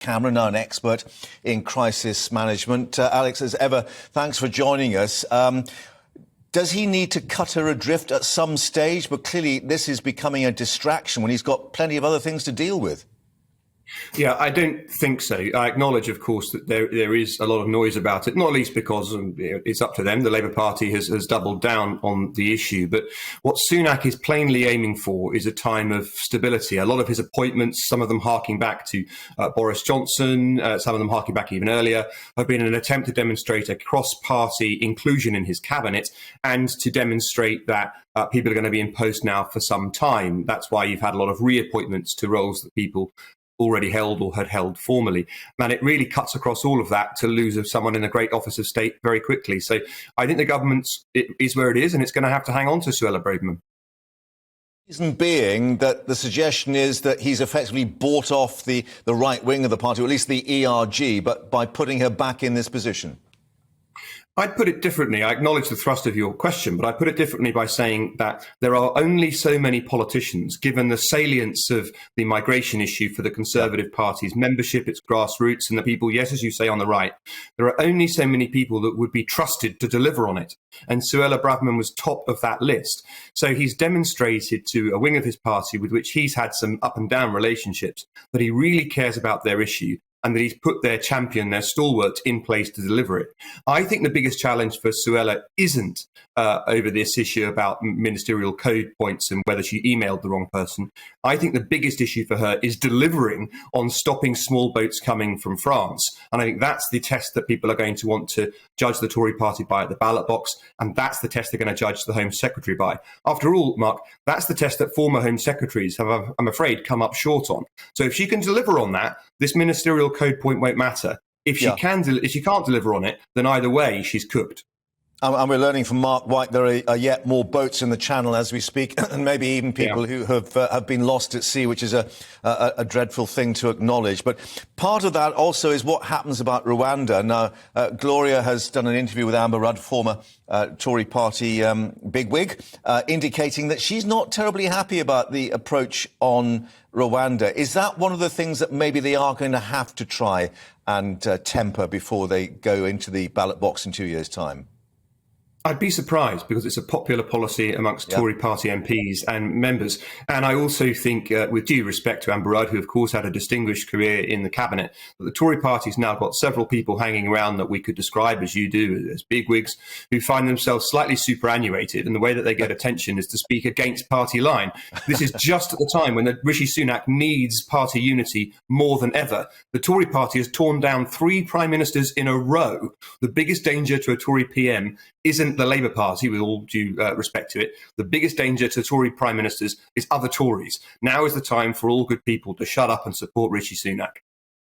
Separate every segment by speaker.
Speaker 1: Cameron, now an expert in crisis management. Alex, as ever, thanks for joining us. Does he need to cut her adrift at some stage? But clearly this is becoming a distraction when he's got plenty of other things to deal with.
Speaker 2: Yeah, I don't think so. I acknowledge, of course, that there is a lot of noise about it, not least because it's up to them. The Labour Party has doubled down on the issue. But what Sunak is plainly aiming for is a time of stability. A lot of his appointments, some of them harking back to Boris Johnson, some of them harking back even earlier, have been an attempt to demonstrate a cross-party inclusion in his cabinet and to demonstrate that people are going to be in post now for some time. That's why you've had a lot of reappointments to roles that people already held or had held formally. And it really cuts across all of that to lose someone in a great office of state very quickly. So I think the government is where it is, and it's going to have to hang on to Suella Braverman.
Speaker 1: Reason being that the suggestion is that he's effectively bought off the right wing of the party, or at least the ERG, but by putting her back in this position.
Speaker 2: I'd put it differently. I acknowledge the thrust of your question, but I put it differently by saying that there are only so many politicians, given the salience of the migration issue for the Conservative Party's membership, its grassroots, and the people, yes, as you say, on the right. There are only so many people that would be trusted to deliver on it. And Suella Braverman was top of that list. So he's demonstrated to a wing of his party with which he's had some up and down relationships that he really cares about their issue, and that he's put their champion, their stalwart, in place to deliver it. I think the biggest challenge for Suella isn't over this issue about ministerial code points and whether she emailed the wrong person. I think the biggest issue for her is delivering on stopping small boats coming from France. And I think that's the test that people are going to want to judge the Tory party by at the ballot box, and that's the test they're going to judge the Home Secretary by. After all, Mark, that's the test that former Home Secretaries have, I'm afraid, come up short on. So if she can deliver on that, this ministerial code point won't matter. If she can't deliver on it, then either way, she's cooked.
Speaker 1: And we're learning from Mark White there are yet more boats in the Channel as we speak, and maybe even people who have been lost at sea, which is a dreadful thing to acknowledge. But part of that also is what happens about Rwanda. Now, Gloria has done an interview with Amber Rudd, former Tory party bigwig, indicating that she's not terribly happy about the approach on Rwanda. Is that one of the things that maybe they are going to have to try and temper before they go into the ballot box in 2 years' time?
Speaker 2: I'd be surprised, because it's a popular policy amongst Tory party MPs and members. And I also think, with due respect to Amber Rudd, who of course had a distinguished career in the cabinet, that the Tory party's now got several people hanging around that we could describe, as you do, as bigwigs, who find themselves slightly superannuated. And the way that they get attention is to speak against party line. This is just at the time when Rishi Sunak needs party unity more than ever. The Tory party has torn down 3 prime ministers in a row. The biggest danger to a Tory PM isn't the Labour Party, with all due respect to it. The biggest danger to Tory prime ministers is other Tories. Now is the time for all good people to shut up and support Rishi Sunak.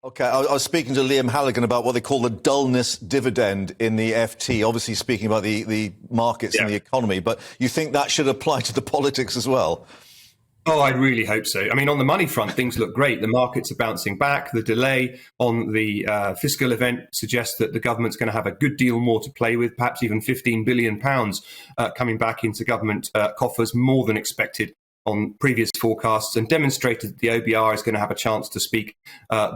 Speaker 1: OK, I was speaking to Liam Halligan about what they call the dullness dividend in the FT, obviously speaking about the markets and the economy. But you think that should apply to the politics as well?
Speaker 2: Oh, I really hope so. I mean, on the money front, things look great. The markets are bouncing back. The delay on the fiscal event suggests that the government's going to have a good deal more to play with, perhaps even £15 billion coming back into government coffers, more than expected on previous forecasts, and demonstrated that the OBR is going to have a chance to speak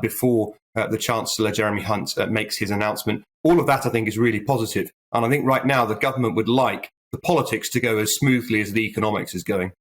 Speaker 2: before the Chancellor, Jeremy Hunt, makes his announcement. All of that, I think, is really positive. And I think right now the government would like the politics to go as smoothly as the economics is going.